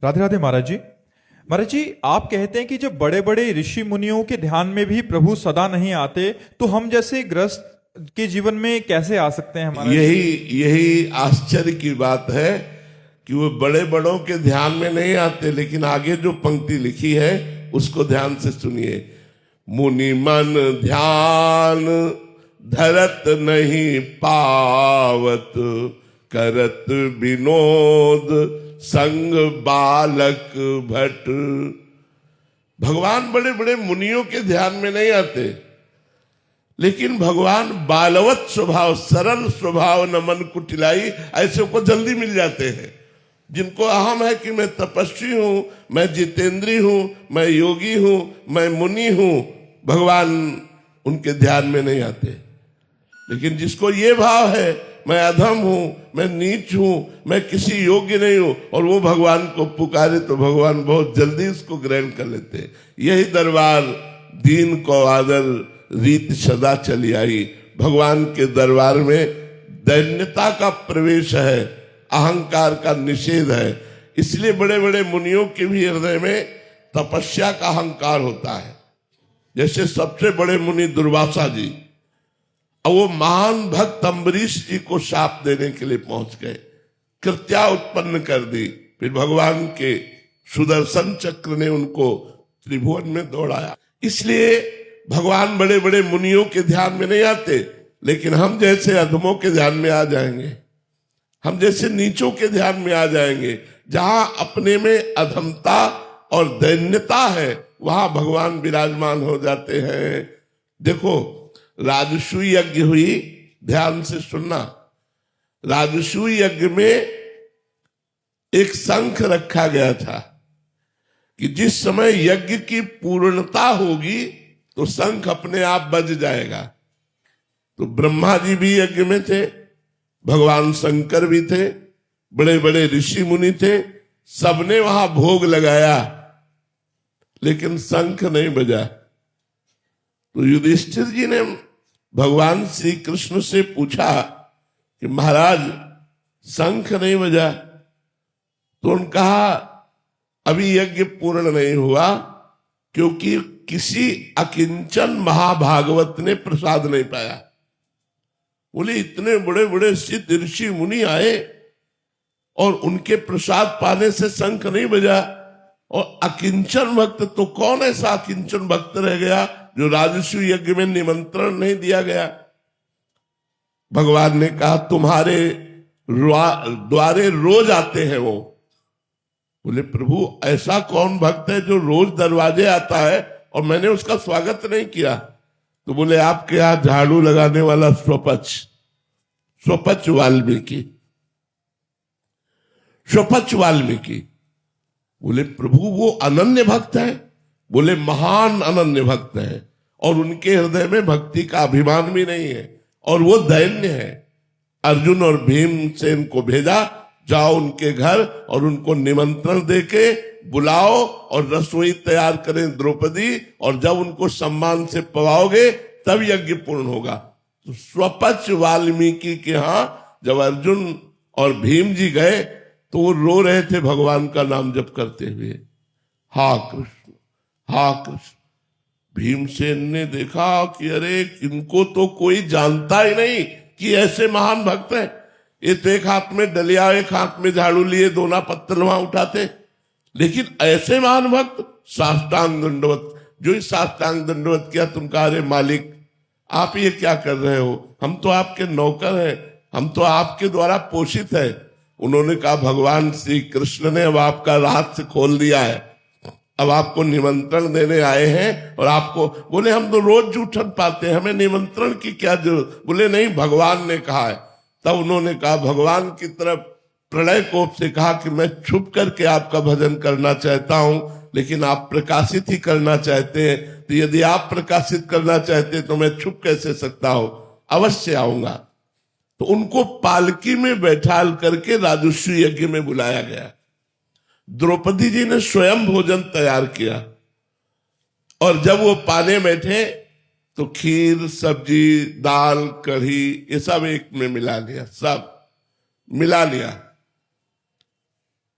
राधे राधे महाराज जी। महाराज जी, आप कहते हैं कि जब बड़े बड़े ऋषि मुनियों के ध्यान में भी प्रभु सदा नहीं आते, तो हम जैसे ग्रस्त के जीवन में कैसे आ सकते हैं महाराज? यही यही आश्चर्य की बात है कि वो बड़े बड़ों के ध्यान में नहीं आते, लेकिन आगे जो पंक्ति लिखी है उसको ध्यान से सुनिए। मुनि मन ध्यान धरत नहीं पावत, करत विनोद संग बालक भट। भगवान बड़े बड़े मुनियों के ध्यान में नहीं आते, लेकिन भगवान बालवत स्वभाव, सरल स्वभाव, न मन कुटिलाई, ऐसे को जल्दी मिल जाते हैं। जिनको अहम है कि मैं तपस्वी हूं, मैं जितेंद्री हूं, मैं योगी हूं, मैं मुनि हूं, भगवान उनके ध्यान में नहीं आते। लेकिन जिसको ये भाव है मैं अधम हूं, मैं नीच हूं, मैं किसी योग्य नहीं हूं, और वो भगवान को पुकारे तो भगवान बहुत जल्दी उसको ग्रहण कर लेते हैं। यही दरबार दीन को आदर रीत सदा चली आई। भगवान के दरबार में दैन्यता का प्रवेश है, अहंकार का निषेध है। इसलिए बड़े बड़े मुनियों के भी हृदय में तपस्या का अहंकार होता है। जैसे सबसे बड़े मुनि दुर्वासा जी, और वो महान भक्त अम्बरीश जी को शाप देने के लिए पहुंच गए, कृत्या उत्पन्न कर दी। फिर भगवान के सुदर्शन चक्र ने उनको त्रिभुवन में दौड़ाया। इसलिए भगवान बड़े बड़े मुनियों के ध्यान में नहीं आते, लेकिन हम जैसे अधमों के ध्यान में आ जाएंगे, हम जैसे नीचों के ध्यान में आ जाएंगे। जहां अपने में अधमता और दैन्यता है, वहां भगवान विराजमान हो जाते हैं। देखो, राजसूय यज्ञ हुई, ध्यान से सुनना। राजसूय यज्ञ में एक शंख रखा गया था कि जिस समय यज्ञ की पूर्णता होगी तो शंख अपने आप बज जाएगा। तो ब्रह्मा जी भी यज्ञ में थे, भगवान शंकर भी थे, बड़े बड़े ऋषि मुनि थे, सबने वहां भोग लगाया, लेकिन शंख नहीं बजा। तो युधिष्ठिर जी ने भगवान श्री कृष्ण से पूछा कि महाराज शंख नहीं बजा। तो उन्होंने कहा अभी यज्ञ पूर्ण नहीं हुआ, क्योंकि किसी अकिंचन महाभागवत ने प्रसाद नहीं पाया। बोले इतने बड़े बड़े सिद्ध ऋषि मुनि आए और उनके प्रसाद पाने से शंख नहीं बजा, और अकिंचन भक्त, तो कौन ऐसा अकिंचन भक्त रह गया जो राजसूय यज्ञ में निमंत्रण नहीं दिया गया? भगवान ने कहा तुम्हारे द्वारे रोज आते हैं वो। बोले प्रभु ऐसा कौन भक्त है जो रोज दरवाजे आता है और मैंने उसका स्वागत नहीं किया? तो बोले आपके यहां झाड़ू लगाने वाला स्वपच वाल्मीकि। बोले प्रभु वो अनन्य भक्त है? बोले महान अनन्य भक्त है, और उनके हृदय में भक्ति का अभिमान भी नहीं है, और वो दैन्य है। अर्जुन और भीमसेन को भेजा, जाओ उनके घर और उनको निमंत्रण देके बुलाओ और रसोई तैयार करें द्रौपदी, और जब उनको सम्मान से पवाओगे तब यज्ञ पूर्ण होगा। तो स्वपच वाल्मीकि के यहां जब अर्जुन और भीम जी गए तो वो रो रहे थे भगवान का नाम जप करते हुए, हा कृष्ण हा कृष्ण। भीमसेन ने देखा कि अरे इनको तो कोई जानता ही नहीं कि ऐसे महान भक्त हैं। ये तो एक हाथ में डलिया, एक हाथ में झाड़ू लिए दोना पत्थर वहां उठाते, लेकिन ऐसे महान भक्त साष्टांग दंडवत। जो इस साष्टांग दंडवत किया, तुम कहा अरे मालिक आप ये क्या कर रहे हो, हम तो आपके नौकर हैं, हम तो आपके द्वारा पोषित है। उन्होंने कहा भगवान श्री कृष्ण ने अब आपका रहस्य खोल दिया है, अब आपको निमंत्रण देने आए हैं। और आपको बोले हम तो रोज जूठन पाते हैं, हमें निमंत्रण की क्या जरूरत? बोले नहीं, भगवान ने कहा है। तब उन्होंने कहा भगवान की तरफ प्रलय कोप से कहा कि मैं छुप करके आपका भजन करना चाहता हूं, लेकिन आप प्रकाशित ही करना चाहते हैं। तो यदि आप प्रकाशित करना चाहते तो मैं छुप कैसे सकता हूं? अवश्य आऊंगा। तो उनको पालकी में बैठाल करके राजसूय यज्ञ में बुलाया गया। द्रौपदी जी ने स्वयं भोजन तैयार किया, और जब वो पाने बैठे तो खीर, सब्जी, दाल, कढ़ी, ये सब एक में मिला लिया, सब मिला लिया।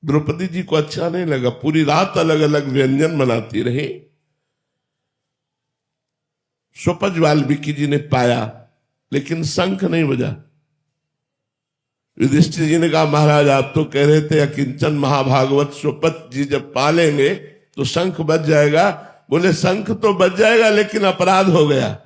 द्रौपदी जी को अच्छा नहीं लगा, पूरी रात अलग अलग व्यंजन बनाती रही। स्वपच वाल्मीकि जी ने पाया, लेकिन शंख नहीं बजा। युधिष्ठिर जी ने कहा, महाराज आप तो कह रहे थे अकिंचन महाभागवत स्वपच जी जब पालेंगे तो शंख बज जाएगा। बोले शंख तो बज जाएगा, लेकिन अपराध हो गया,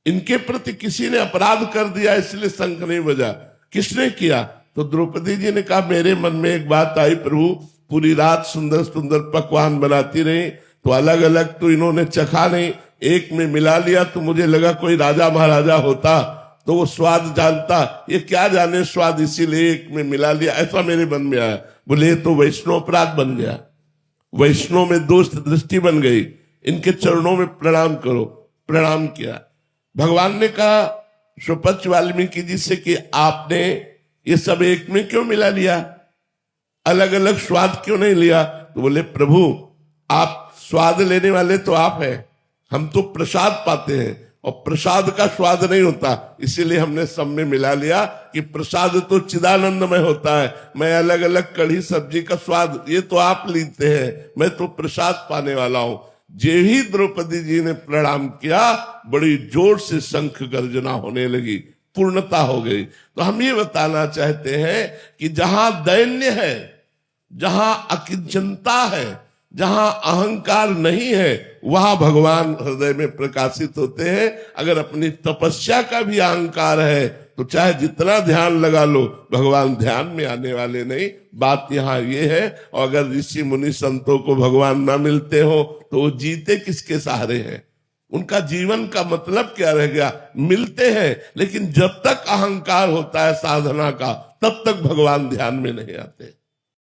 इनके प्रति किसी ने अपराध कर दिया, इसलिए शंख नहीं बजा। किसने किया? तो द्रौपदी जी ने कहा, मेरे मन में एक बात आई प्रभु, पूरी रात सुंदर सुंदर पकवान बनाती रही, तो अलग अलग तो इन्होंने चखा नहीं, एक में मिला लिया, तो मुझे लगा कोई राजा महाराजा होता तो वो स्वाद जानता, ये क्या जाने स्वाद, इसीलिए एक में मिला लिया, ऐसा मेरे मन में आया। बोले ये तो वैष्णव अपराध बन गया, वैष्णव में दोष दृष्टि बन गई, इनके चरणों में प्रणाम करो। प्रणाम किया। भगवान ने कहा स्वपच वाल्मीकि जी से कि आपने ये सब एक में क्यों मिला लिया, अलग अलग स्वाद क्यों नहीं लिया? तो बोले प्रभु आप स्वाद लेने वाले तो आप हैं, हम तो प्रसाद पाते हैं और प्रसाद का स्वाद नहीं होता, इसीलिए हमने सब में मिला लिया कि प्रसाद तो चिदानंदमय होता है, मैं अलग अलग कढ़ी सब्जी का स्वाद ये तो आप लेते हैं, मैं तो प्रसाद पाने वाला हूं। जे ही द्रौपदी जी ने प्रणाम किया, बड़ी जोर से शंख गर्जना होने लगी, पूर्णता हो गई। तो हम ये बताना चाहते हैं कि जहां दैन्य है, जहां अकिंचनता है, जहां अहंकार नहीं है, वहां भगवान हृदय में प्रकाशित होते हैं। अगर अपनी तपस्या का भी अहंकार है तो चाहे जितना ध्यान लगा लो, भगवान ध्यान में आने वाले नहीं। बात यहाँ ये है। और अगर ऋषि मुनि संतों को भगवान ना मिलते हो तो वो जीते किसके सहारे हैं? उनका जीवन का मतलब क्या रह गया? मिलते हैं, लेकिन जब तक अहंकार होता है साधना का, तब तक भगवान ध्यान में नहीं आते।